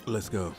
Let's go.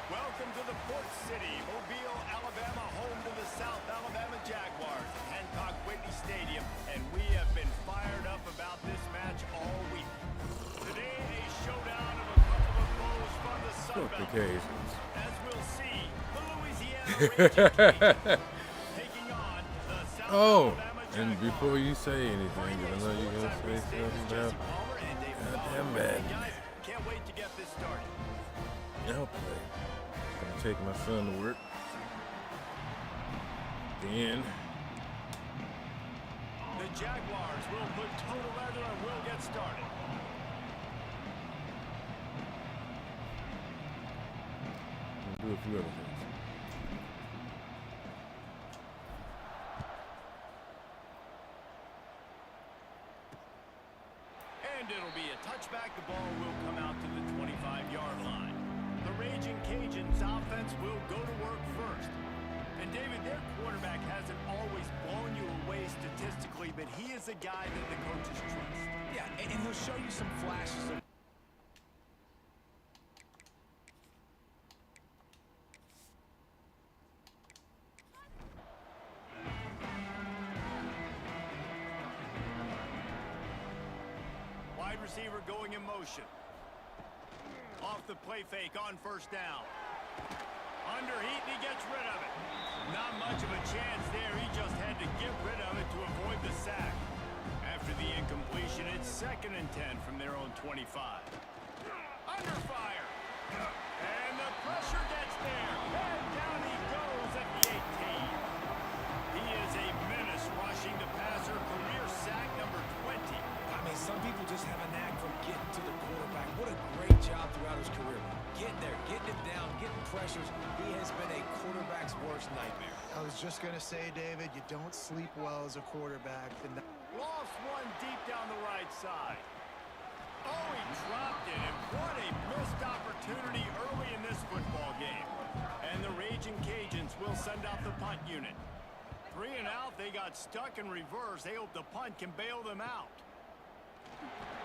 Welcome to the Port City, Mobile, Alabama, home to the South Alabama Jaguars at Hancock Whitney Stadium, and we have been fired up about this match all week. Today, a showdown of a couple of foes from the Sun Fuck the Belt. Cajuns. As we'll see, the Louisiana Ragin Cajuns taking on the South Oh, Alabama and Jaguars. before you say anything, I know you're going to say something about goddamn bad. Guys, can't wait to get this started. I'll play. Gonna take my son to work. Then The Jaguars will put total leather and will get started. we'll do a few other things. And it'll be a touchback. The ball will come out to the 25-yard line. The Ragin Cajuns offense will go to work first. And David, their quarterback hasn't always blown you away statistically, but he is a guy that the coaches trust. Yeah, and he'll show you some flashes of Wide receiver going in motion. Off the play fake on first down. Under heat, and he gets rid of it. Not much of a chance there. He just had to get rid of it to avoid the sack. After the incompletion, it's 2nd and 10 from their own 25. Under fire. And the pressure gets there. And down he goes at the 18. He is a menace rushing the passer. Career sack number 20. I mean, some people just have a knack for getting to the quarterback. What a great job throughout his career. Getting there, getting it down, getting pressures. He has been a quarterback's worst nightmare. I was just going to say, David, you don't sleep well as a quarterback. Lost one deep down the right side. Oh, he dropped it, and what a missed opportunity early in this football game. And the Ragin Cajuns will send out the punt unit. 3 and out, they got stuck in reverse. They hope the punt can bail them out.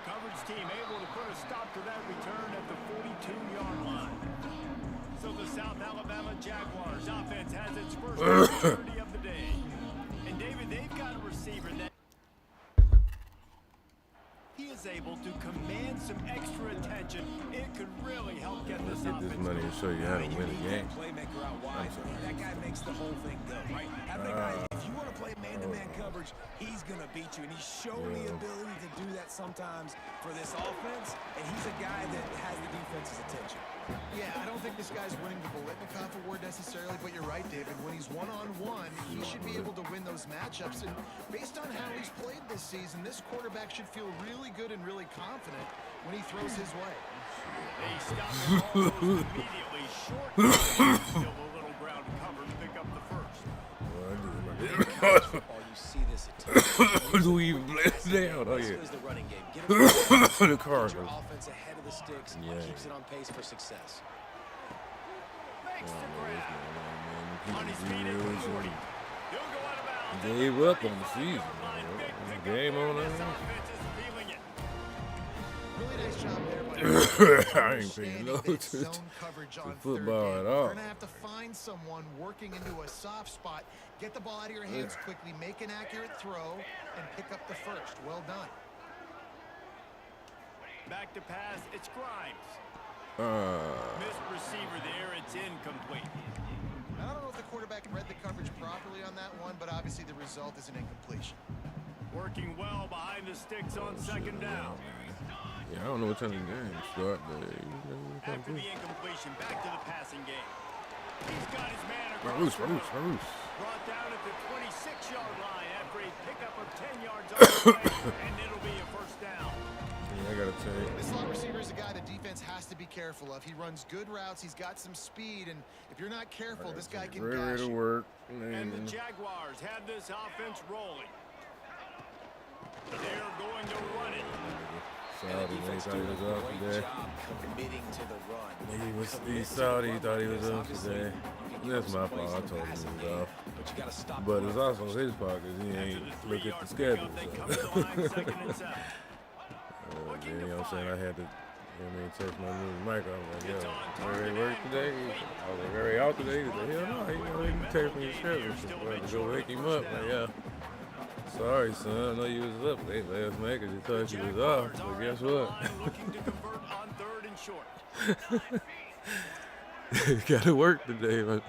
Coverage team able to put a stop to that return at the 42-yard line. So the South Alabama Jaguars offense has its first opportunity of the day. And David, they've got a receiver that he is able to command some extra attention. It could really help get this Let's get offense this money and show you how to And you win a need game. that playmaker out wide. That guy makes the whole thing go, right? Having a guy, if you want to play man-to-man coverage, he's going to beat you. And he's shown the ability to do that sometimes for this offense. And he's a guy that has the defense's attention. Yeah, I don't think this guy's winning the Bolitnikoff award necessarily, but you're right, David. When he's one-on-one, he should be able to win those matchups. And based on how he's played this season, this quarterback should feel really good and really confident when he throws his way. they stop the ball goes immediately short. Still a little ground cover to pick up the first. Football, you see this attention. Do we even play it down? Oh, This yeah. is the running game. Get it The car Get your goes. offense ahead of the sticks and Yeah. keeps it on pace for success. Makes the grab. On his He feet at the 40. He'll go out of bounds. gave up on the season. Big Game pickup on there. This us. offense is feeling it. Really nice job there, buddy. I ain't paying no Understanding that attention zone coverage on football third at down. all. You're going to have to find someone working into a soft spot, get the ball out of your hands quickly, make an accurate throw, and pick up the first. Well done. Back to pass. It's Grimes. Uh, Missed receiver there. It's incomplete. I don't know if the quarterback read the coverage properly on that one, but obviously the result is an incompletion. Working well behind the sticks on 2nd down. Yeah, I don't know what time the game start, but you know, After the incompletion, back to the passing game. He's got his man Maroos. brought down at the 26-yard line after a pickup of 10 yards on the play, and it'll be a first down. Yeah, I gotta take. This slot receiver is a guy the defense has to be careful of. He runs good routes. He's got some speed, and if you're not careful, this guy can gash to you. work. And the Jaguars have this offense rolling. They're going to run it. Saudi, they thought he was off today. Committing to the run. He's Saudi, he thought he was off today. That's my fault. I told him he was off. But it's also his fault because he ain't look at the schedule. So. You know what I'm saying? I had to, text my new mic. I was like, yo, are they work today? I was like, are they out today? He was like, hell no. He text me the schedule. So I had to go wake him up. Like, yeah. Sorry, son. I know you was up late last night because you thought you was off. But guess what? You got to work today. But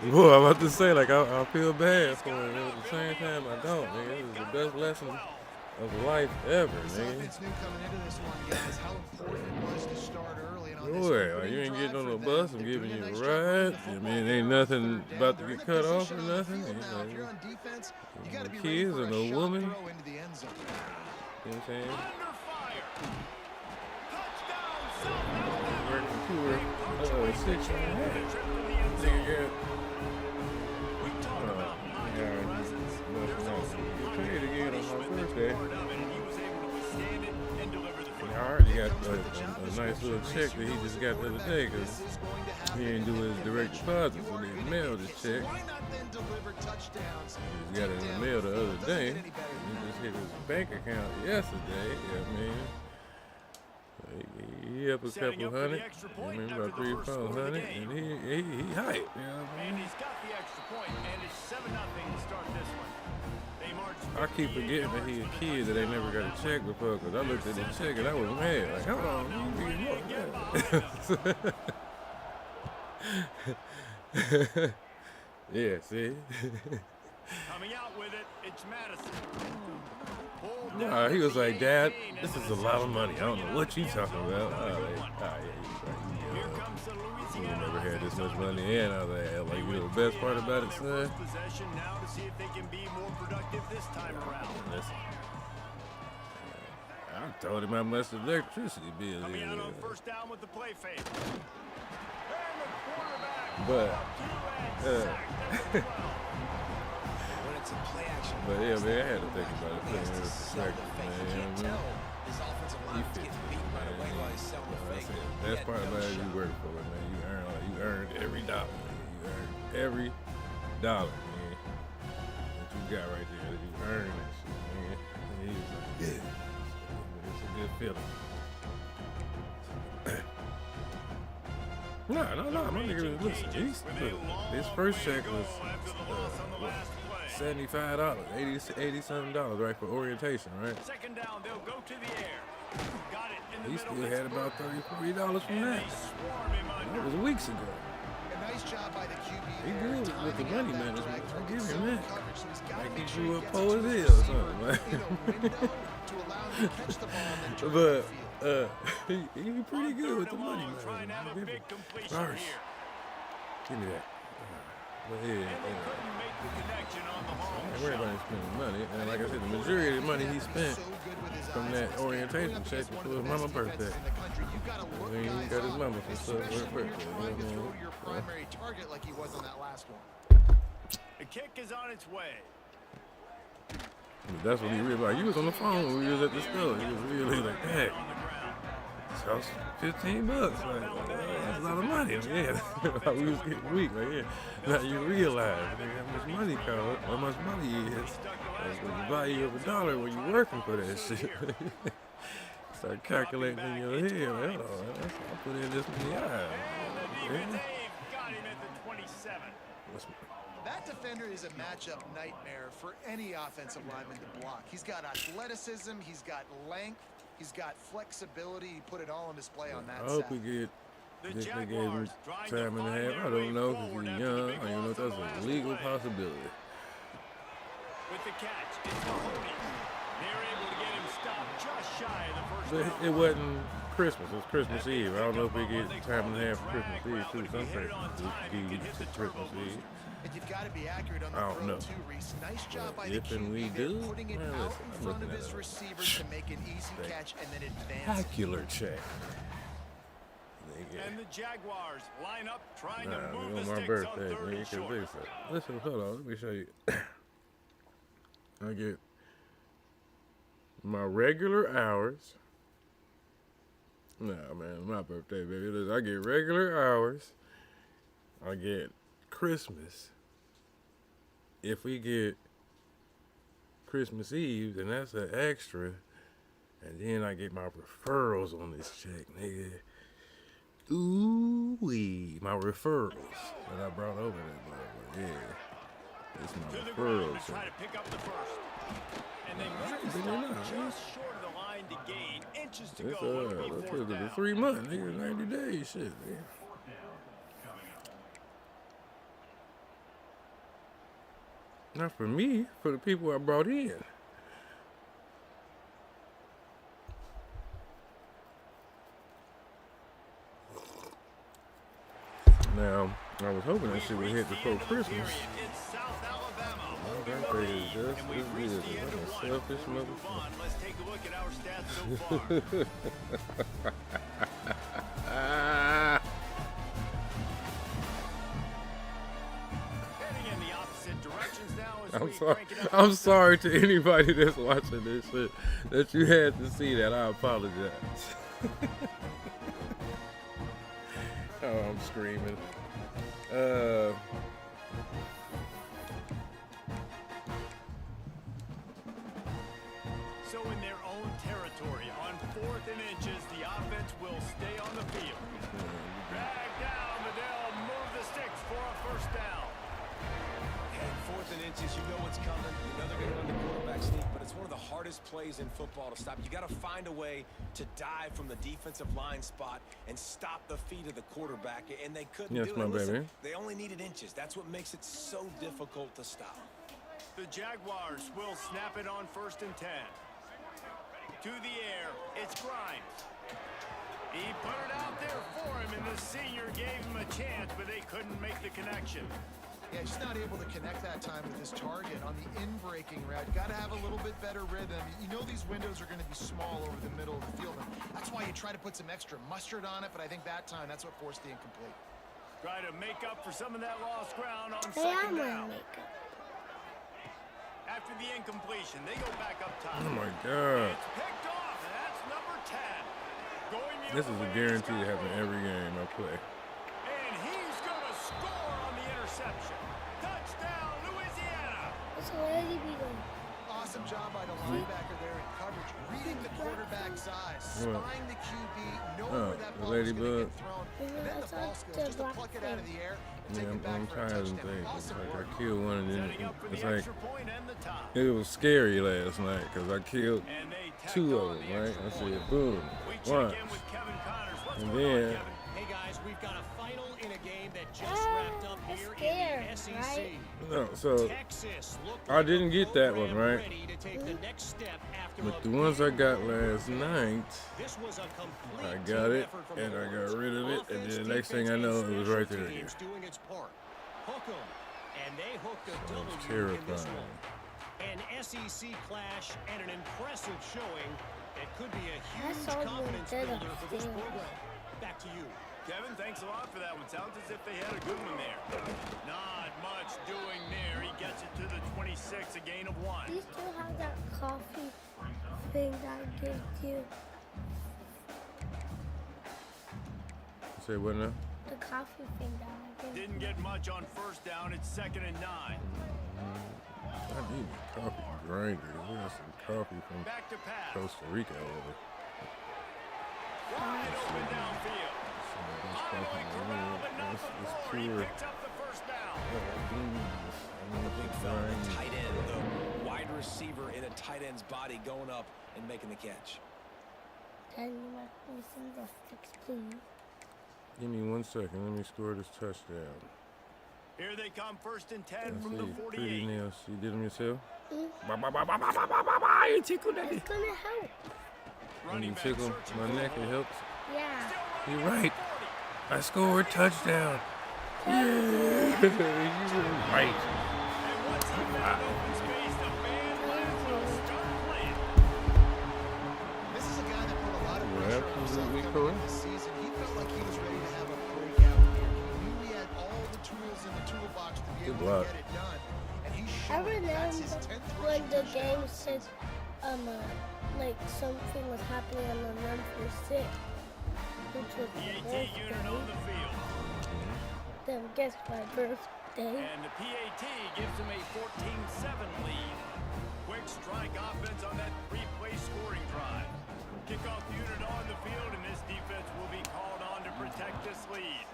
boy, I'm about to say, like, I feel bad for him. At the same time, I don't, man. This is the best lesson of life ever, man. Boy, like, you ain't getting on the bus. I'm giving you a ride. I mean, ain't nothing about to get cut off or nothing. No kids or no woman. You know what I'm saying? Working tour. 6 and a half. Nigga got paid again on my birthday. I already got a nice little check that he just got the other day because he didn't do his direct deposit, so they mailed his check. He got it in the mail the other day. He just hit his bank account yesterday. Yeah, man. He up a couple hundred. I mean, about 300-400, and he hype. You know what I mean? And he's got the extra point, and it's 7-0 to start this one. I keep forgetting that he a kid that ain't never got a check before because I looked at the check and I was mad. Like, hold on, you need more. Yeah, see? Coming out with it, it's Madison. Nah, he was like, Dad, this is a lot of money. I don't know what you talking about. You never had this much money in. I was like, you know the best part about it, son? Possession now to see if they can be more productive this time around. Listen, I told him how much the electricity bill is. Coming out on first down with the play fake. But, but yeah, man, I had to think about it. Put it in perspective, man. That's part about it. You work for it, man. You earned every dollar. Man. You earned every dollar, man. What you got right there, you earned that shit, man. And he was like, yeah, it's a good feeling. No, my nigga was listening. His first check was $75, $80-something, right, for orientation, right? Second down, they'll go to the air. Got it in the He middle. still had about $30-$40 from that. That was weeks ago. Nice job by the QB. He good with the money management. I give him that. Like he grew up poor as hell or something, man. But he pretty good with the money management. First, give me that. But yeah, I ain't worried about him spending money. And like I said, the majority of the money he spent from that orientation check was for his mama's birthday. He got his mama some stuff for her birthday. Your primary target like he was on that last one. The kick is on its way. That's when he realized you was on the phone when we was at the store. He was really like, hey, this house $15. Like, that's a lot of money. Yeah, we was getting weak. Like, yeah. Now you realize how much money costs, how much money is. That's the value of a dollar when you're working for that shit. Start calculating in your head. Like, hold on, I put in this many hours. Got him at the 27. That defender is a matchup nightmare for any offensive lineman to block. He's got athleticism, he's got length, he's got flexibility. He put it all on display on that I hope we get this nigga him time and a half. I don't know because he's young. I don't even know if that's a legal possibility. With the catch, it's Mahoney. They're able to get him stopped just shy of the first But it wasn't Christmas. It was Christmas Eve. I don't know if we get time and a half for Christmas Eve too. Some places we get to Christmas Eve. And you've got to be accurate on the I don't throw know. too, Reese. Nice job by But the if and we QB there, do, putting it man, out listen, in I'm front of looking his at it. receivers to make an easy catch and then advance. Spectacular check. Nigga. And the Jaguars line up trying to Nah, move it was the my sticks birthday, on third nigga. and Cause short. they said, listen, hold on, let me show you. I get my regular hours. Nah, man, it's my birthday, baby. Listen, I get regular hours. I get Christmas. If we get Christmas Eve, then that's an extra. And then I get my referrals on this check, nigga. Ooh-wee. My referrals that I brought over there, yeah. It's my To the ground referrals. to try to pick up the first. And they make the Been stop enough, just short of the line to gain. Inches to It's go. It'll be let's fourth look at down. the 3 months, nigga, 90 days, shit, nigga. Not for me, for the people I brought in. Now, I was hoping that shit would hit before Christmas. It's South Alabama. My birthday is just And we've as reached good. the end I'm of a one. selfish Before we move motherfucker. on, let's take a look at our stats so far. Heading in the opposite directions now as we crank it up. I'm sorry to anybody that's watching this shit that you had to see that. I apologize. Oh, I'm screaming. So in their own territory, on 4th and inches, the offense will stay on the field. Drag down, but they'll move the sticks for a first down. And 4th and inches, you know what's coming. You know they're going to run the quarterback sneak, but it's one of the hardest plays in football to stop. You got to find a way to dive from the defensive line spot and stop the feet of the quarterback, and they couldn't Yes, do it. my And listen, baby. they only needed inches. That's what makes it so difficult to stop. The Jaguars will snap it on 1st and 10. To the air, it's Grimes. He put it out there for him, and the senior gave him a chance, but they couldn't make the connection. Yeah, just not able to connect that time with his target on the in-breaking route. Got to have a little bit better rhythm. You know these windows are going to be small over the middle of the field, and that's why you try to put some extra mustard on it, but I think that time that's what forced the incomplete. Try to make up for some of that lost ground on Hey, I'm 2nd wearing down. makeup. After the incompletion, they go back up top. Oh my God. It's picked off, and that's number 10. Going the This is other a way, guarantee to it's happen Grimes. every game I play. And he's going to score on the interception. Touchdown, Louisiana. What's a lady be doing? Awesome job by the linebacker there in coverage, reading the quarterback's eyes, What? spying the QB, knowing Oh, where that the ball is going to ladybug. get thrown, and then the That's ball not skills the just to black pluck it out of thing. the air and Yeah, take it back I'm for a tired of touchdown. things. It's Awesome like work. I killed one and then Setting up for it's the like extra point and the tie. it was scary last night because I killed And they tacked 2 on of them, the right? extra I point. said, boom, We check once. in with Kevin Connors. What's And going on, then- Kevin? Hey guys, we've got a final in a game that just Ah, wrapped up I'm here scared, in the SEC. right? No, so Texas looked I like didn't a get that one, program right? ready to take the next step after but a the ones I big got win. last night, This was a complete I team got it effort from and the I got Horns. rid of it, and Offense, then the next thing I defense, know, and it was special right there again. teams doing its part. Hook 'em, and they hooked a So W it's in this terrifying. one. An SEC clash and an impressive showing that could be a huge saw them confidence dead builder for this upstairs. program. Back to you. Kevin, thanks a lot for that one. Sounds as if they had a good one there. Not much doing there. He gets it to the 26, a gain of 1. Do you still have that coffee thing that I gave you? Say what now? The coffee thing that I gave you. Didn't get much on 1st down. It's 2nd and 9. I need a coffee grinder. We got some coffee from Back to pass. Costa Rica over. Wide open downfield. Some of these Highway coffee corral, but not it's before. He pure. picks up the first down. Big fella, the tight end, the wide receiver in a tight end's body going up and making the catch. Can you make me some of the sticks, please? Give me 1 second. Let me score this touchdown. Here they come, 1st and 10 Let's from the see. 48. Pretty nails. You did them yourself? Mm. Ba, ba, ba, ba, ba, ba, ba, ba, ba. You tickled at It's it. gonna help. When you Running back tickle searching my for neck, the it hole. helps. Yeah. Still You're running right. at the 40. I scored touchdown. Yeah. You're right. And once he found open space, the band might as well start playing. This is a guy that put a lot of You're pressure on himself absolutely coming correct. into this season. He felt like he was ready to have a breakout year. He knew he had all the tools in the toolbox to be Good able luck. to get it done. And he I showed it. That's his remember 10th when rushing the touchdown game of the said, season. like something was happening on the run for 6, which was my PAT unit on the birthday. field. Then guess my birthday. And the PAT gives them a 14-7 lead. Quick strike offense on that 3-play scoring drive. Kickoff unit on the field, and this defense will be called on to protect this lead.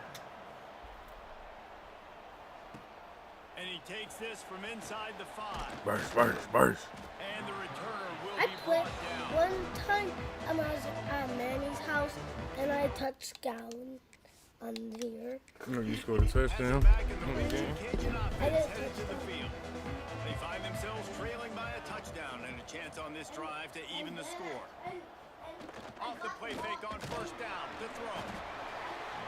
And he takes this from inside the 5. Burst, burst, burst. And the returner will I be played brought down. one time I was at Manny's house and I touched Gowan on here. You scored a touchdown. Back in the in the Ragin game. Cajun I offense didn't headed to touch the them. field. They find themselves trailing by a touchdown and a chance on this drive to even the score. Off the play fake on first down to throw.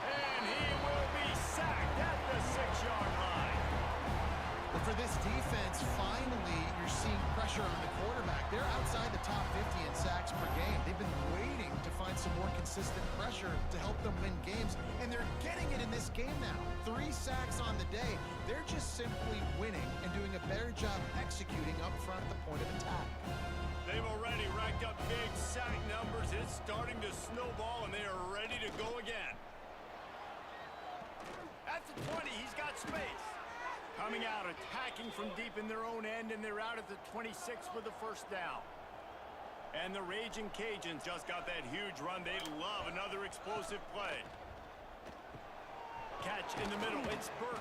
And he will be sacked at the 6-yard line. But for this defense, finally, you're seeing pressure on the quarterback. They're outside the top 50 in sacks per game. They've been waiting to find some more consistent pressure to help them win games, and they're getting it in this game now. 3 sacks on the day. They're just simply winning and doing a better job executing up front at the point of attack. They've already racked up big sack numbers. It's starting to snowball, and they are ready to go again. At the 20, he's got space. Coming out, attacking from deep in their own end, and they're out at the 26 for the first down. And the Ragin Cajuns just got that huge run. They love another explosive play. Catch in the middle. It's Burke.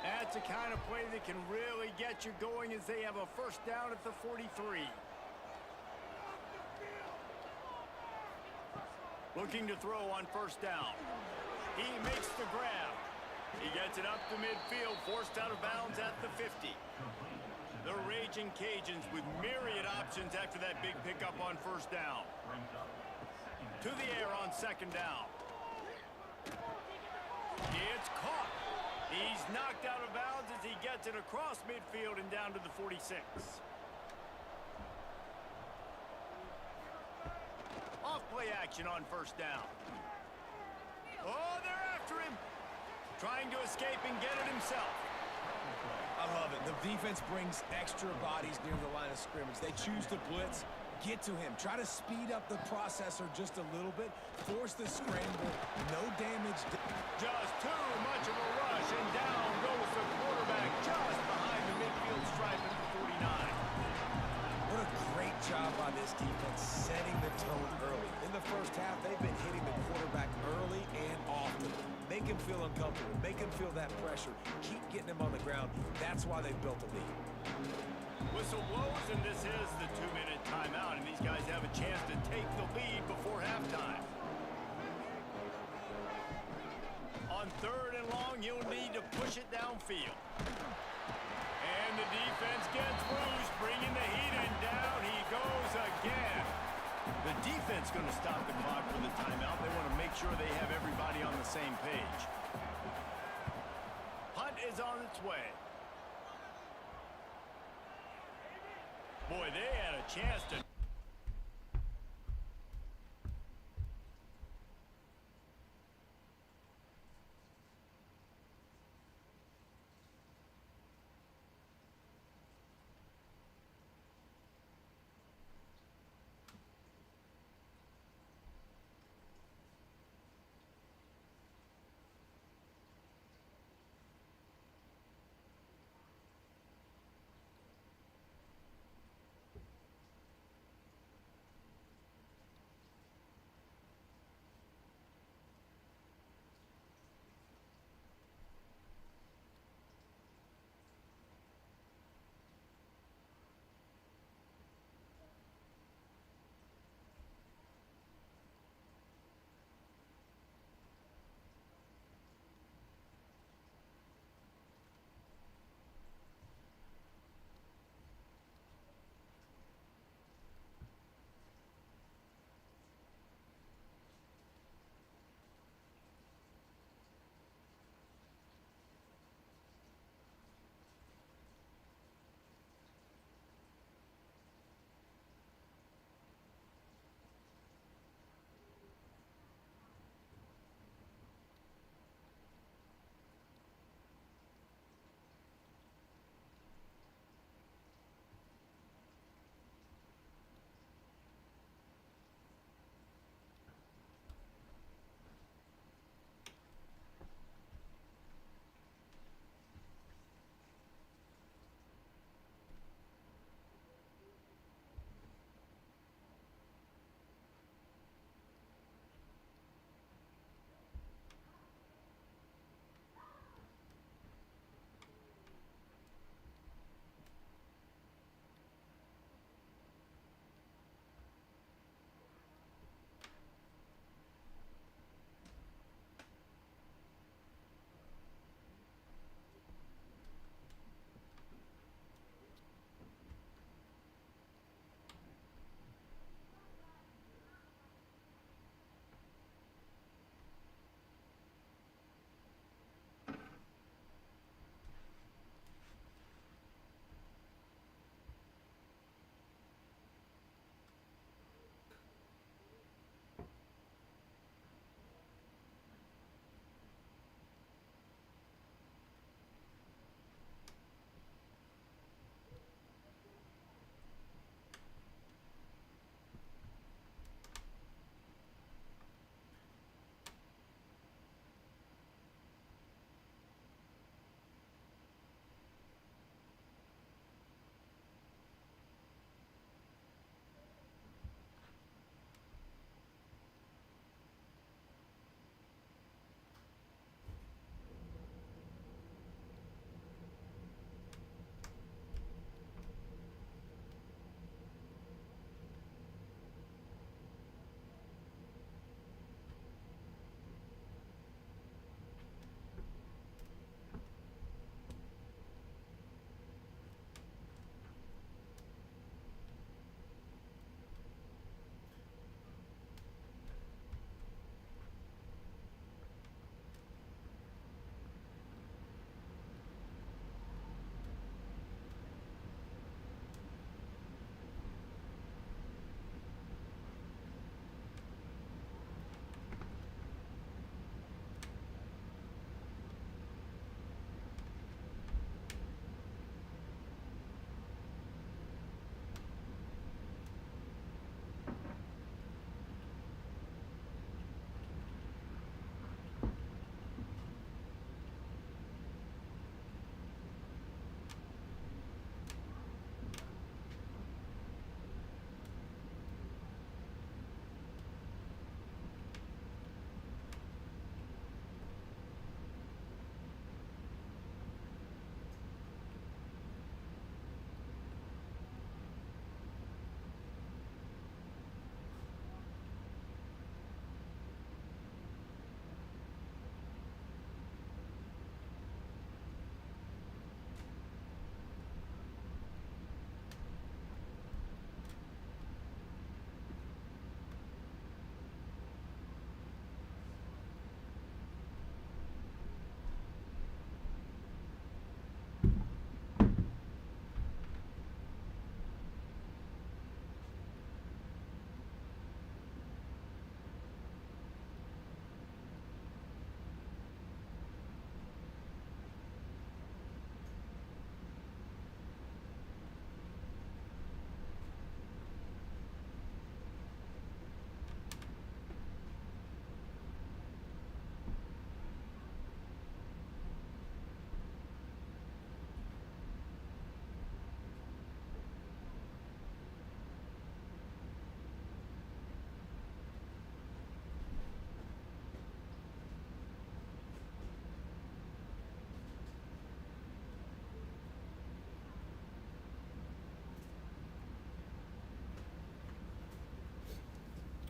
That's the kind of play that can really get you going as they have a first down at the 43. Looking to throw on first down. He makes the grab. He gets it up to midfield, forced out of bounds at the 50. The Ragin Cajuns with myriad options after that big pickup on first down. To the air on second down. It's caught. He's knocked out of bounds as he gets it across midfield and down to the 46. Off play action on first down. Oh, they're after him. Trying to escape and get it himself. I love it. The defense brings extra bodies near the line of scrimmage. They choose to blitz, get to him, try to speed up the processor just a little bit, force the scramble, no damage. Just too much of a rush, and down goes the quarterback just behind the midfield stripe at the 49. What a great job by this defense setting the tone early. In the first half, they've been hitting the quarterback early and often. Make him feel uncomfortable. Make him feel that pressure. Keep getting him on the ground. That's why they've built a lead. Whistle blows, and this is the 2-minute timeout, and these guys have a chance to take the lead before halftime. On 3rd and long, you'll need to push it downfield. And the defense gets loose, bringing the heat, and down he goes again. The defense going to stop the clock for the timeout. They want to make sure they have everybody on the same page. Hunt is on its way. Boy, they had a chance to...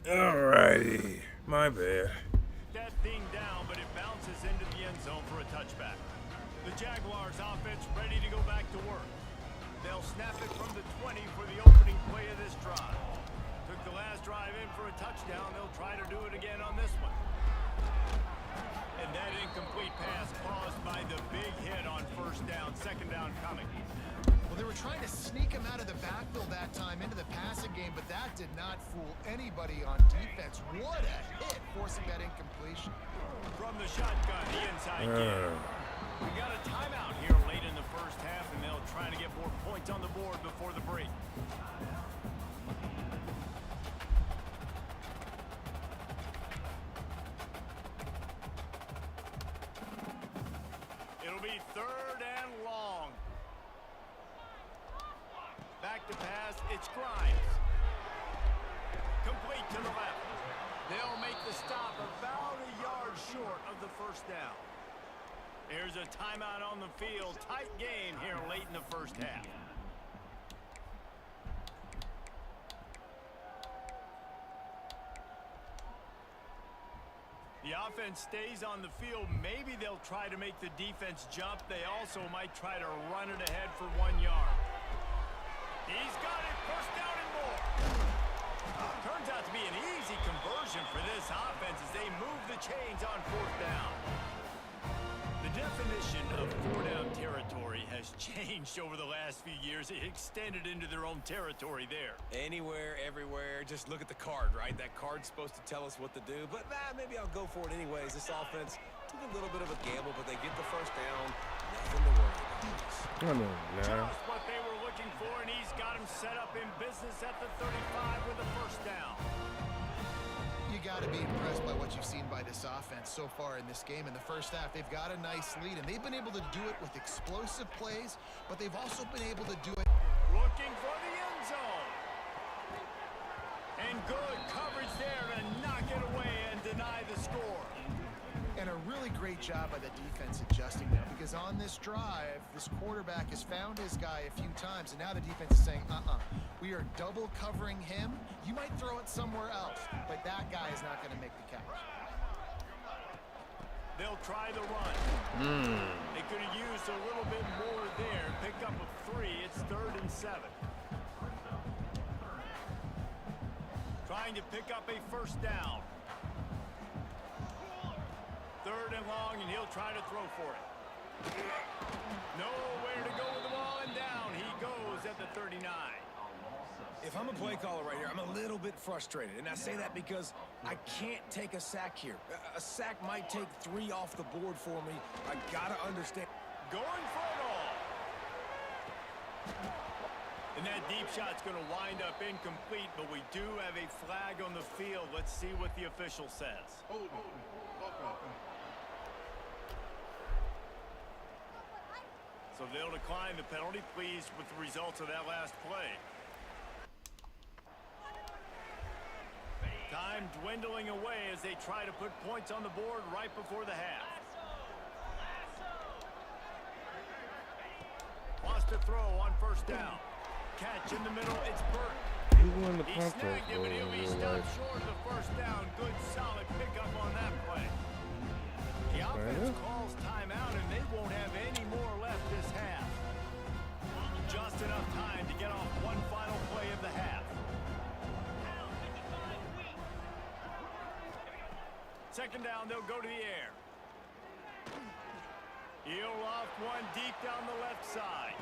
Alrighty. My bad. That thing down, but it bounces into the end zone for a touchback. The Jaguars offense ready to go back to work. They'll snap it from the 20 for the opening play of this drive. Took the last drive in for a touchdown. They'll try to do it again on this one. And that incomplete pass caused by the big hit on first down. Second down coming. Well, they were trying to sneak him out of the backfield that time into the passing game, but that did not fool anybody on defense. What a hit, forcing that incompletion. From the shotgun, the inside kick. We got a timeout here late in the first half, and they'll try to get more points on the board before the break. It'll be third and long. Back to pass, it's Grimes. Complete to the left. They'll make the stop about a yard short of the first down. There's a timeout on the field. Tight game here late in the first half. The offense stays on the field. Maybe they'll try to make the defense jump. They also might try to run it ahead for 1 yard. He's got it. First down and more. Turns out to be an easy conversion for this offense as they move the chains on fourth down. The definition of four-down territory has changed over the last few years. It extended into their own territory there. Anywhere, everywhere. Just look at the card, right? That card's supposed to tell us what to do. But maybe I'll go for it anyways. This offense took a little bit of a gamble, but they get the first down. Nothing to worry about. Come on, man. Just what they were looking for, and he's got him set up in business at the 35 with a first down. You got to be impressed by what you've seen by this offense so far in this game. In the first half, they've got a nice lead, and they've been able to do it with explosive plays, but they've also been able to do it. Looking for the end zone. And good coverage there to knock it away and deny the score. And a really great job by the defense adjusting now, because on this drive, this quarterback has found his guy a few times, and now the defense is saying, we are double covering him. You might throw it somewhere else, but that guy is not going to make the catch. They'll try the run. They could have used a little bit more there. Pick up a 3. It's 3rd and 7. Trying to pick up a first down. 3rd and long, and he'll try to throw for it. Nowhere to go with the ball, and down he goes at the 39. If I'm a play caller right here, I'm a little bit frustrated. And I say that because I can't take a sack here. A sack might take 3 off the board for me. I got to understand. Going for it all. And that deep shot's going to wind up incomplete, but we do have a flag on the field. Let's see what the official says. So they'll decline the penalty. Pleased with the results of that last play. Time dwindling away as they try to put points on the board right before the half. Wants to throw on first down. Catch in the middle, it's Burt. He won the He contest, snagged it, bro, but he'll in be real stopped life. short of the first down. Good, solid pickup on that play. The offense calls timeout, and they won't have any more left this half. Just enough time to get off one final play of the half. Second down, they'll go to the air. He'll loft one deep down the left side.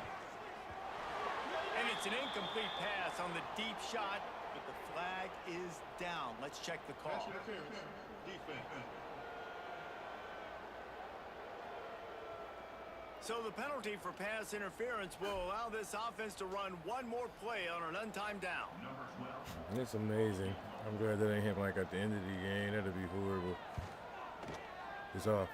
And it's an incomplete pass on the deep shot, but the flag is down. Let's check the call. So the penalty for pass interference will allow this offense to run one more play on an untimed down. It's amazing. I'm glad that ain't happened like at the end of the game. That'd be horrible. It's off.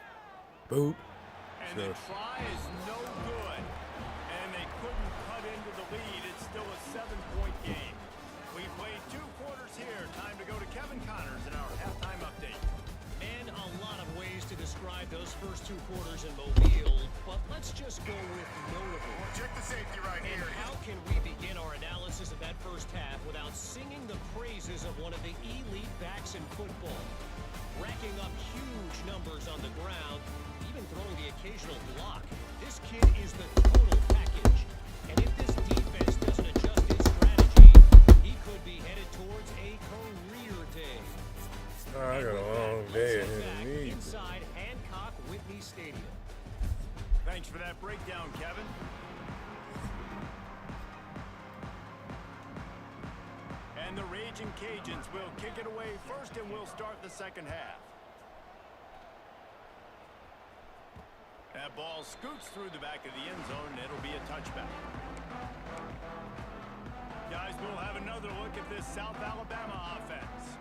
Boop. And the try is no good. And they couldn't cut into the lead. It's still a 7-point game. We played 2 quarters here. Time to go to Kevin Connors in our halftime update. And a lot of ways to describe describe those first 2 quarters in Mobile, but let's just go with notable. Well, check the safety right And here. how can we begin our analysis of that first half without singing the praises of one of the elite backs in football? Racking up huge numbers on the ground, even throwing the occasional block. This kid is the total package. And if this defense doesn't adjust its strategy, he could be headed towards a career day. I got a long day ahead of me. Inside Hancock Whitney Stadium. Thanks for that breakdown, Kevin. And the Ragin' Cajuns will kick it away first, and we'll start the second half. That ball scoots through the back of the end zone, and it'll be a touchback. Guys, we'll have another look at this South Alabama offense.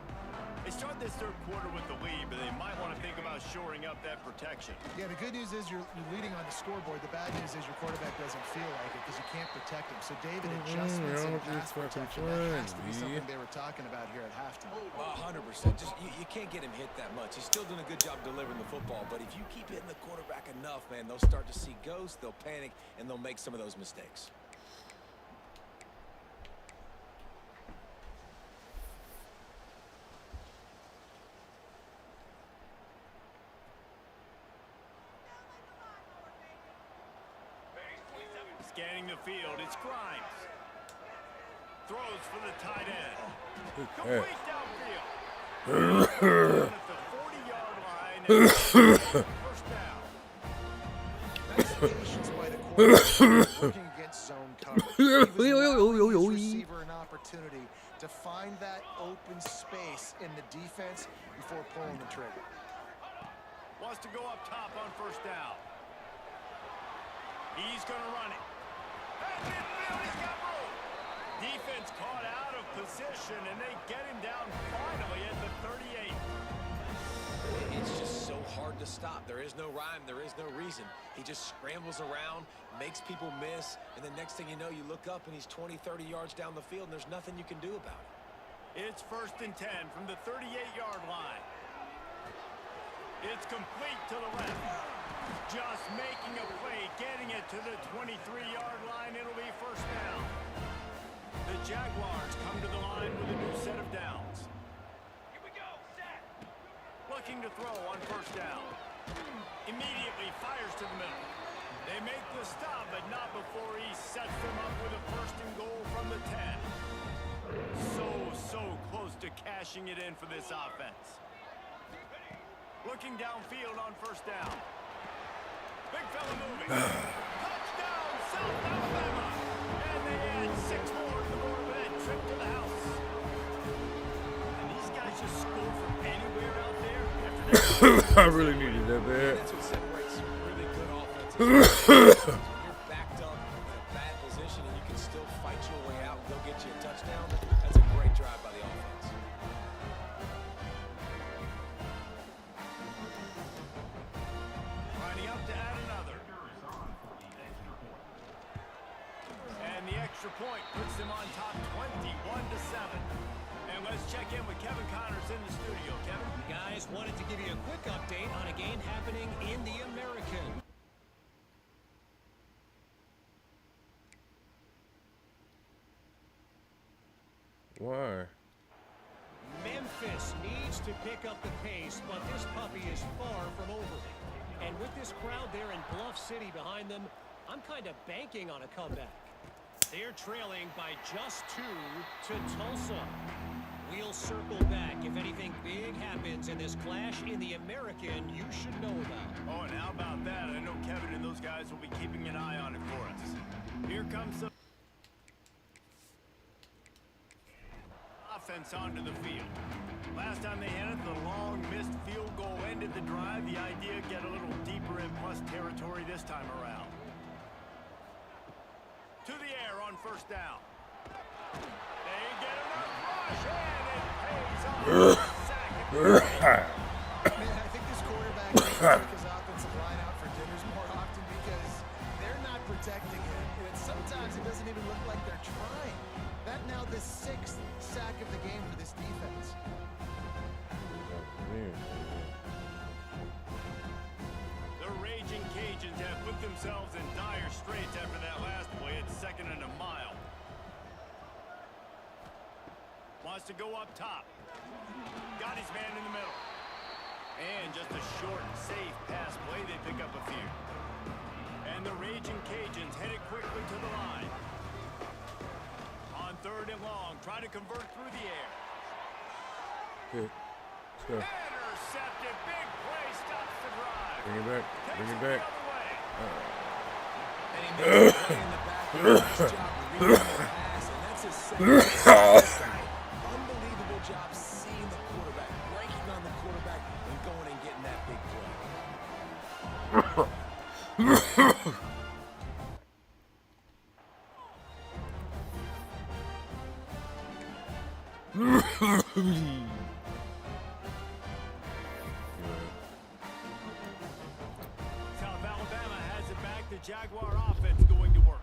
They start this third quarter with the lead, but they might want to think about shoring up that protection. Yeah, the good news is you're leading on the scoreboard. The bad news is your quarterback doesn't feel like it because you can't protect him. So, David, adjustments in pass protection, that has to be something they were talking about here at halftime. 100%. Just you can't get him hit that much. He's still doing a good job delivering the football, but if you keep hitting the quarterback enough, man, they'll start to see ghosts, they'll panic, and they'll make some of those mistakes. Scanning the field, it's Grimes. Throws for the tight end. Complete downfield. At the 40-yard line. And first down. Nice patience by the quarterback working against zone coverage. He was allowing his receiver an opportunity to find that open space in the defense before pulling the trigger. Wants to go up top on first down. He's going to run it. At midfield, he's got room. Defense caught out of position, and they get him down finally at the 38. It's just so hard to stop. There is no rhyme. There is no reason. He just scrambles around, makes people miss, and the next thing you know, you look up, and he's 20, 30 yards down the field, and there's nothing you can do about it. It's 1st and 10 from the 38-yard line. It's complete to the left. Just making a play, getting it to the 23-yard line. It'll be first down. The Jaguars come to the line with a new set of downs. Here we go, set. Looking to throw on first down. Immediately fires to the middle. They make the stop, but not before he sets them up with a 1st and goal from the 10. So close to cashing it in for this offense. Looking downfield on first down. Big fella moving. Touchdown, South Alabama. And they add 6 more to the board with that trip to the house. And these guys just score from anywhere out there. After I really needed that bad. That's what separates really good offenses. When you're backed up in a bad position and you can still fight your way out and go get you a touchdown, that's a great drive by the offense. Lining up to add another. And the extra point puts them on top 21-7. And let's check in with Kevin Connors in the studio. Kevin? Guys, wanted to give you a quick update on a game happening in the American. Why? Memphis needs to pick up the pace, but this puppy is far from over. And with this crowd there in Bluff City behind them, I'm kind of banking on a comeback. They're trailing by just 2 to Tulsa. We'll circle back if anything big happens in this clash in the American you should know about. Oh, and how about that? I know Kevin and those guys will be keeping an eye on it for us. Here comes the offense onto the field. Last time they had it, the long missed field goal ended the drive. The idea, get a little deeper in plus territory this time around. To the air on first down. They get enough rush, and it pays off. Sack at Man, I think this quarterback needs to take his offensive line out for dinners more often because they're not protecting him. And sometimes it doesn't even look like they're trying. That now the 6th sack of the game for this defense. themselves in dire straits after that last play. It's 2nd and a mile. Wants to go up top. Got his man in the middle. And just a short, safe pass play. They pick up a few. And the Ragin' Cajuns headed quickly to the line. On 3rd and long, try to convert through the air. Good. Let's go. Intercepted. Big play. Stops the drive. Bring it back. Bring it back. And he makes the play in the back. Nice job reading the pass, and that's his second. Unbelievable job seeing the quarterback, breaking on the quarterback, and going and getting that big play. South Alabama has it back. The Jaguar offense going to work.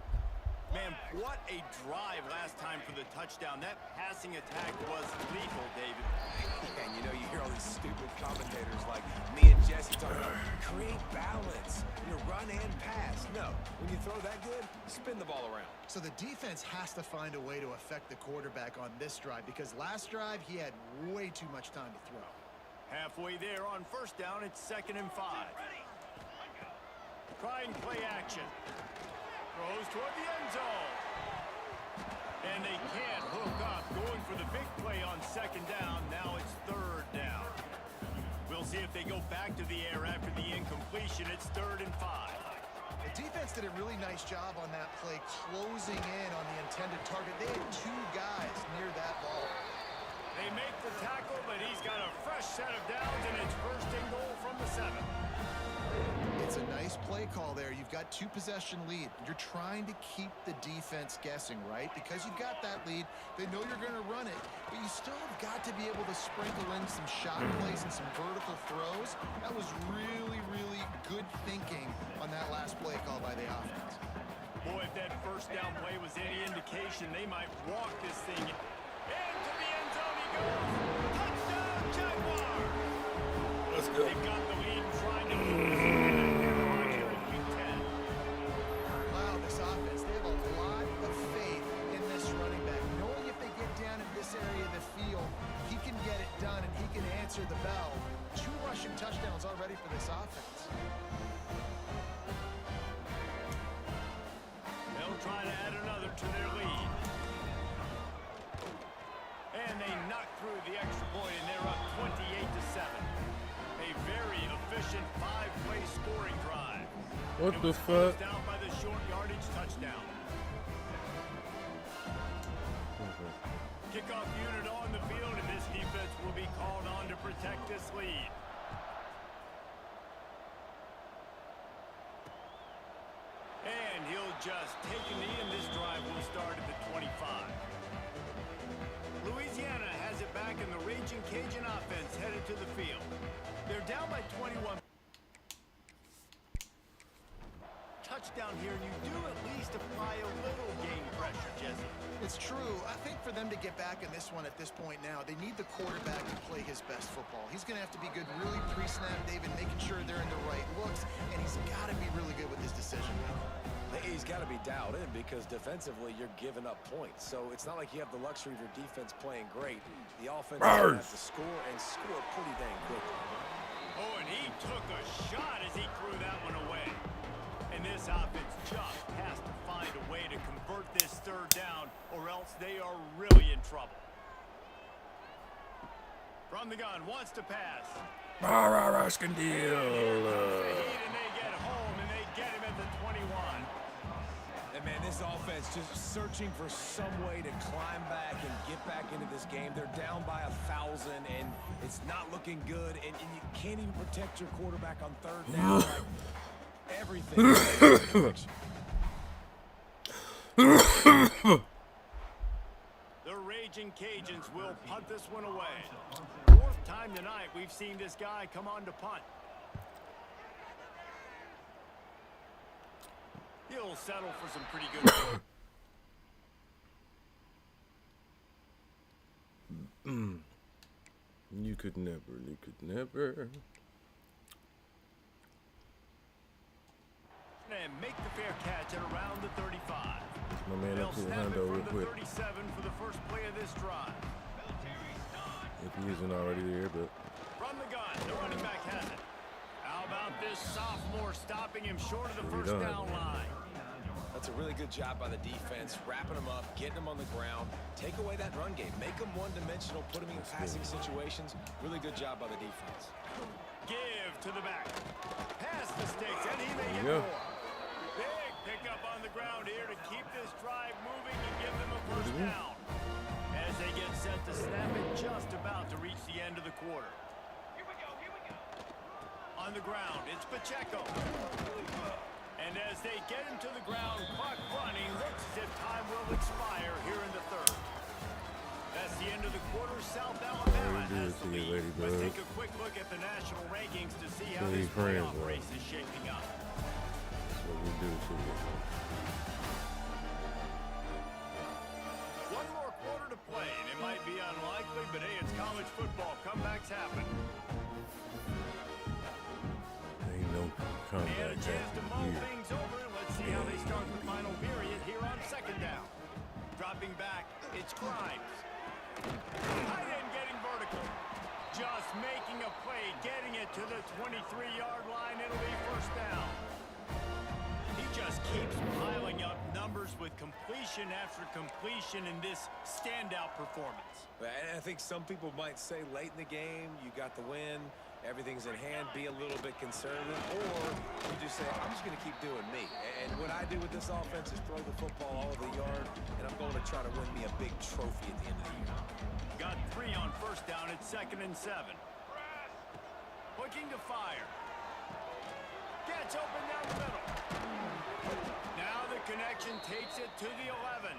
Man, what a drive last time for the touchdown. That passing attack was lethal, David. And you know, you hear all these stupid commentators like me and Jesse talking about create balance, run and pass. No, when you throw that good, spin the ball around. So the defense has to find a way to affect the quarterback on this drive because last drive he had way too much time to throw. Halfway there on 1st down, it's 2nd and 5. Trying play action. Throws toward the end zone. And they can't hook up. Going for the big play on 2nd down. Now it's 3rd down. We'll see if they go back to the air after the incompletion. It's 3rd and 5. The defense did a really nice job on that play, closing in on the intended target. They had 2 guys near that ball. They make the tackle, but he's got a fresh set of downs, and it's 1st and goal from the 7. It's a nice play call there. You've got 2-possession lead. You're trying to keep the defense guessing, right? Because you've got that lead, they know you're going to run it, but you still have got to be able to sprinkle in some shot plays and some vertical throws. That was really, really good thinking on that last play call by the offense. Boy, if that 1st down play was any indication, they might walk this thing into the end zone. He goes. Touchdown, Jaguar! Let's go. They've got the lead trying to keep this game on here in week 10. Wow, this offense, they have a lot of faith in this running back. Knowing if they get down in this area of the field, he can get it done and he can answer the bell. 2 rushing touchdowns already for this offense. They'll try to add another to their lead. And they knock through the extra point, and they're up 28-7. A very efficient 5-play scoring drive. What It the was fuck? closed out by the short yardage touchdown. Kickoff unit on the field, and this defense will be called on to protect this lead. And he'll just take a knee, and this drive will start at the 25. Louisiana has it back, and the Ragin' Cajun offense headed to the field. They're down by 21. Touchdown here, and you do at least apply a little game pressure, Jesse. It's true. I think for them to get back in this one at this point now, they need the quarterback to play his best football. He's going to have to be good really pre-snap, David, making sure they're in the right looks, and he's got to be really good with his decision making. He's got to be dialed in because defensively you're giving up points. So it's not like you have the luxury of your defense playing great. The offense has to score and score pretty dang quickly. Oh, and he took a shot as he threw that one away. And this offense just has to find a way to convert this 3rd down, or else they are really in trouble. From the gun, wants to pass. Raskin deal. And they get home, and they get him at the 21. And man, this offense just searching for some way to climb back and get back into this game. They're down by 1,000, and it's not looking good. And you can't even protect your quarterback on 3rd down. Like, everything. The Ragin' Cajuns will punt this one away. 4th time tonight we've seen this guy come on to punt. He'll settle for some pretty good. You could never. and make the fair catch at around the 35. My man They'll up to the snap it hundo real from the quick. 37 for the first play of this drive. If he isn't already there, but From the gun, the running back has it. How about this sophomore stopping him short of the Pretty first done. down line? That's a really good job by the defense, wrapping them up, getting them on the ground, take away that run game, make them one-dimensional, put them in passing situations. Really good job by the defense. Give to the back. Pass the sticks, and he may There get you go. more. Big pickup on the ground here to keep this drive moving and give them a first down. As they get set to snap it, just about to reach the end of the quarter. Here we go. On the ground, it's Pacheco. And as they get him to the ground, clock running, looks as if time will expire here in the third. That's the end of the quarter. South Alabama do has it the to you, lead. Ladybug. Let's take a quick look at the national rankings to see how Tell this your friends, playoff bro. race is shaping up. that's what we do to you. One more quarter to play, and it might be unlikely, but hey, it's college football. Comebacks happen. Ain't no And a comeback chance to mull here. things over, and let's see how they start the final period here on second down. Dropping back, it's Grimes. Tight end getting vertical. Just making a play, getting it to the 23-yard line. It'll be first down. He just keeps piling up numbers with completion after completion in this standout performance. And I think some people might say late in the game, you got the win, everything's in hand, be a little bit conservative, or you just say, I'm just going to keep doing me. And what I do with this offense is throw the football all over the yard, and I'm going to try to win me a big trophy at the end of the year. Got 3 on first down at 2nd and 7. Looking to fire. Gets open down the middle. Now the connection takes it to the 11.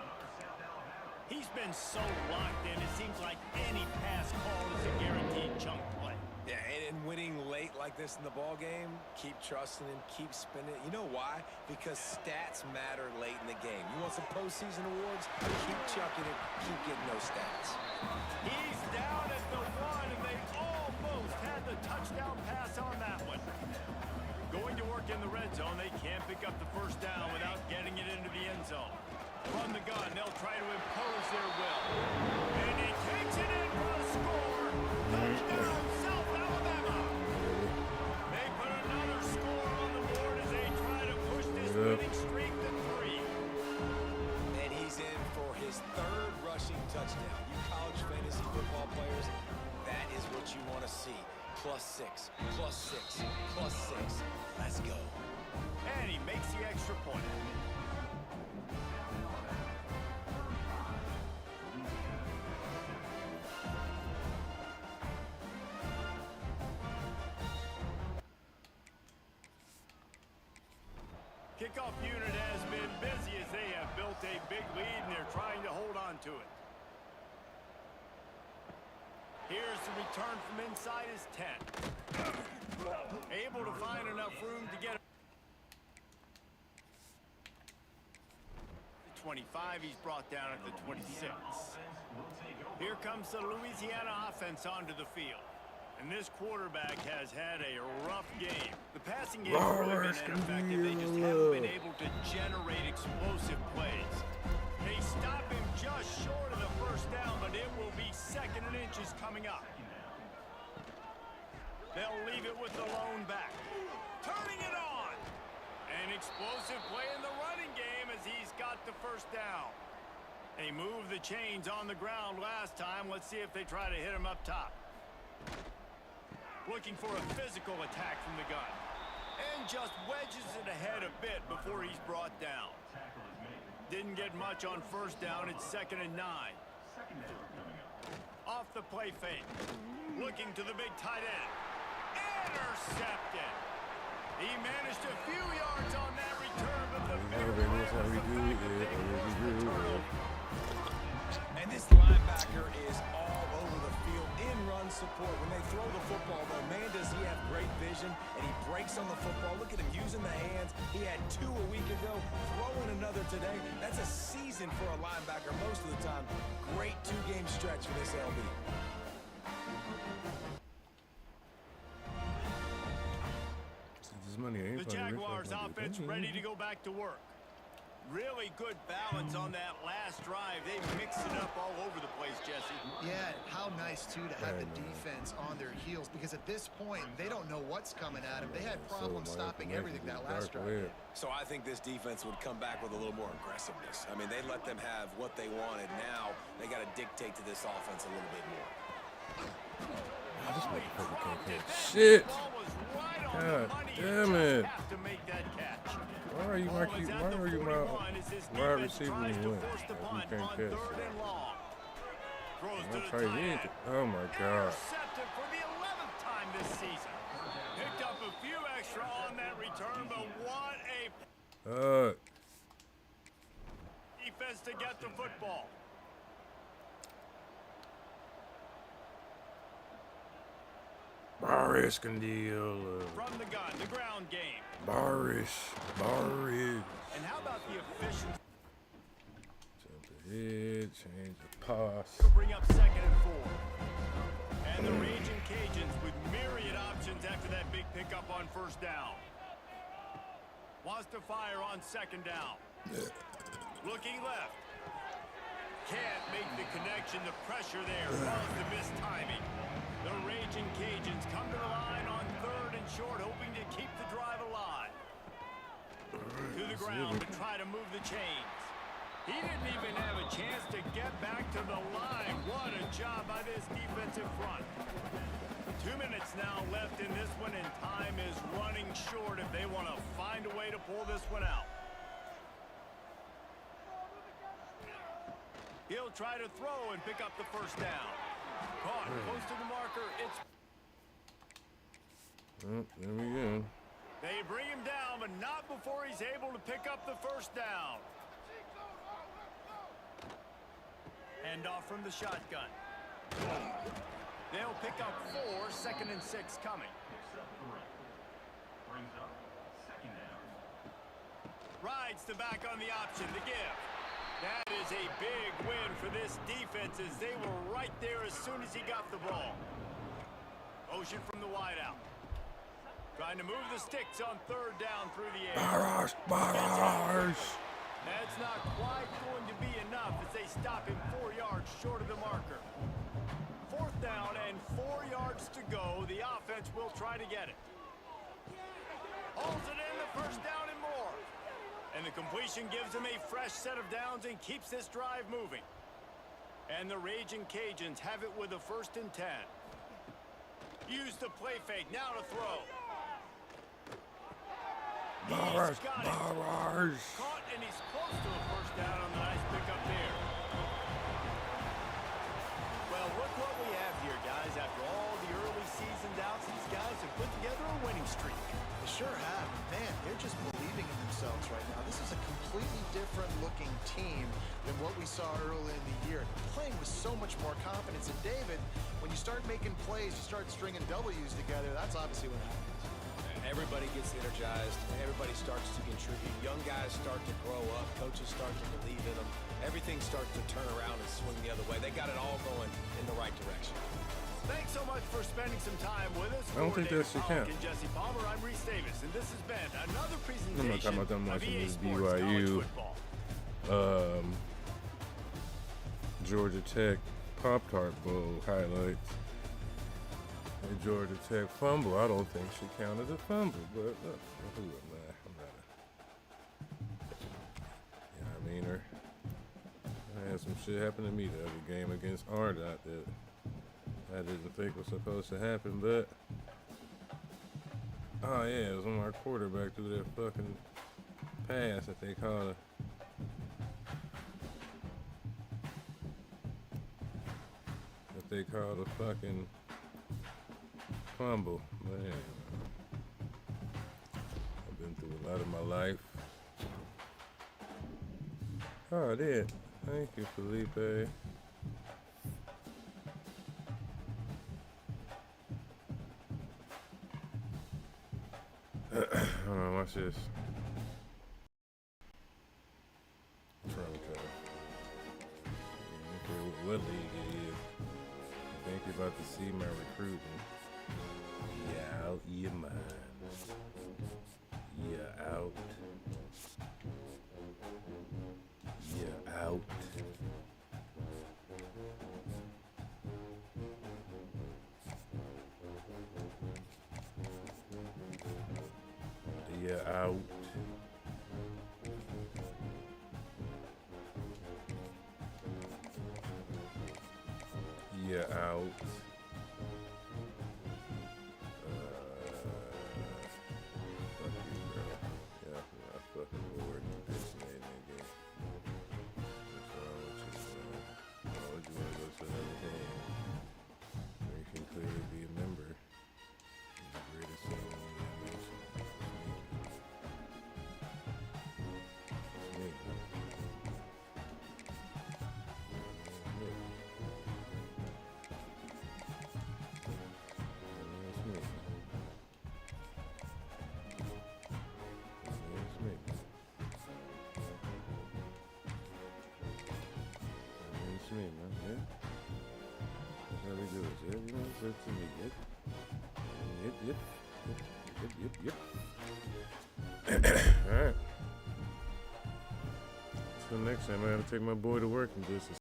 He's been so locked in, it seems like any pass call is a guaranteed chunk play. Yeah, and winning late like this in the ball game, keep trusting him, keep spinning. You know why? Because stats matter late in the game. You want some postseason awards? Keep chucking it, keep getting those stats. He's down at the 1, and they almost had the touchdown pass on that one. Going to work in the red zone, they can't pick up the first down without getting it into the end zone. From the gun, they'll try to impose their will. And he takes it in for the score. Touchdown, South Alabama. They put another score on the board as they try to push this winning streak to 3. And he's in for his 3rd rushing touchdown. You college fantasy football players, that is what you want to see. +6, +6, +6. Let's go. And he makes the extra point. Kickoff unit has been busy as they have built a big lead and they're trying to hold on to it. Here's the return from inside his 10. Able to find enough room to get 25, he's brought down at the 26. Here comes the Louisiana offense onto the field. And this quarterback has had a rough game. The passing game has really been ineffective. They just haven't been able to generate explosive plays. They stop him just short of the first down, but it will be 2nd and inches coming up. They'll leave it with the lone back. Turning it on. An explosive play in the running game as he's got the first down. They moved the chains on the ground last time. Let's see if they try to hit him up top. Looking for a physical attack from the gun. And just wedges it ahead a bit before he's brought down. Didn't get much on first down. It's 2nd and 9. Off the play fake. Looking to the big tight end. Intercepted. He managed a few yards on that return, but the bigger play was the fact that they forced the turnover. And this linebacker is all over the field in run support. When they throw the football, though, man, does he have great vision, and he breaks on the football. Look at him using the hands. He had 2 a week ago, throwing another today. That's a season for a linebacker most of the time. Great 2-game stretch for this LB. This his money. He The probably Jaguars offense ready to go back to work. Really good balance on that last drive. They mix it up all over the place, Jesse. Yeah, how nice, too, to have the defense on their heels, because at this point, they don't know what's coming at them. They had problems stopping everything that last drive. So I think this defense would come back with a little more aggressiveness. I mean, they let them have what they wanted. Now they got to dictate to this offense a little bit more. Shit! God damn it! Why are you my wide receiver when you win? You can't catch it. Oh my God! Intercepted for the 11th time this season. Picked up a few extra on that return, but what a defense to get the football. Boris can deal. From the gun, the ground game. Boris. And how about the efficiency? Jump ahead, change the pass. To bring up 2nd and 4. And the Ragin Cajuns with myriad options after that big pickup on 1st down. Wants to fire on 2nd down. Looking left. Can't make the connection. The pressure there caused the missed timing. The Ragin Cajuns come to the line on 3rd and short, hoping to keep the drive alive. To the ground to try to move the chains. He didn't even have a chance to get back to the line. What a job by this defensive front. 2 minutes now left in this one, and time is running short if they want to find a way to pull this one out. He'll try to throw and pick up the 1st down. Caught close to the marker. It's There we go. They bring him down, but not before he's able to pick up the 1st down. Hand off from the shotgun. They'll pick up 4, 2nd and 6 coming. Rides the back on the option, the give. That is a big win for this defense as they were right there as soon as he got the ball. Motion from the wideout. Trying to move the sticks on 3rd down through the air. Bars. That's not quite going to be enough as they stop him 4 yards short of the marker. 4th down and 4 yards to go. The offense will try to get it. Holds it in, the 1st down and more. And the completion gives him a fresh set of downs and keeps this drive moving. And the Ragin Cajuns have it with a 1st and 10. Use the play fake, now to throw. Bars. Caught, and he's close to a 1st down on the nice pickup there. Well, look what we have here, guys. After all the early season doubts, these guys have put together a winning streak. They sure have. Man, they're just believing in themselves right now. This is a completely different looking team than what we saw early in the year. Playing with so much more confidence. And David, when you start making plays, you start stringing W's together, that's obviously what happens. Everybody gets energized. Everybody starts to contribute. Young guys start to grow up. Coaches start to believe in them. Everything starts to turn around and swing the other way. They got it all going in the right direction. Thanks so much for spending some time with us. I don't think that shit counts. Jesse Palmer, I'm Reese Davis, and this has been another presentation I'm not talking about them watching EA this Sports College BYU, football. Georgia Tech Pop-Tart Bowl highlights. The Georgia Tech fumble, I don't think she counted a fumble, but who am I? I'm not a, you know what I mean? I had some shit happen to me the other game against Ardot that I didn't think was supposed to happen, but oh yeah, it was on our quarterback through that fucking pass that they called a fucking fumble. Man, I've been through a lot of my life. Oh, I did. Thank you, Felipe. Hold on, watch this. Okay, what league it is? I think you're about to see my recruiting. Yeah, out your mind. out. Yeah, out. Yeah, out. Yeah, out. Fuck you, girl. Yeah, I fucking bored. Bitch, man, nigga. What's wrong with you, man? Why would you want to go to another game where you can clearly be a member of the greatest team in the nation? It's me. It's me. It's me, man. Yeah. That's how we do it. Yeah, you know, it's to me. Yep. All right. Till next time, I gotta take my boy to work in just a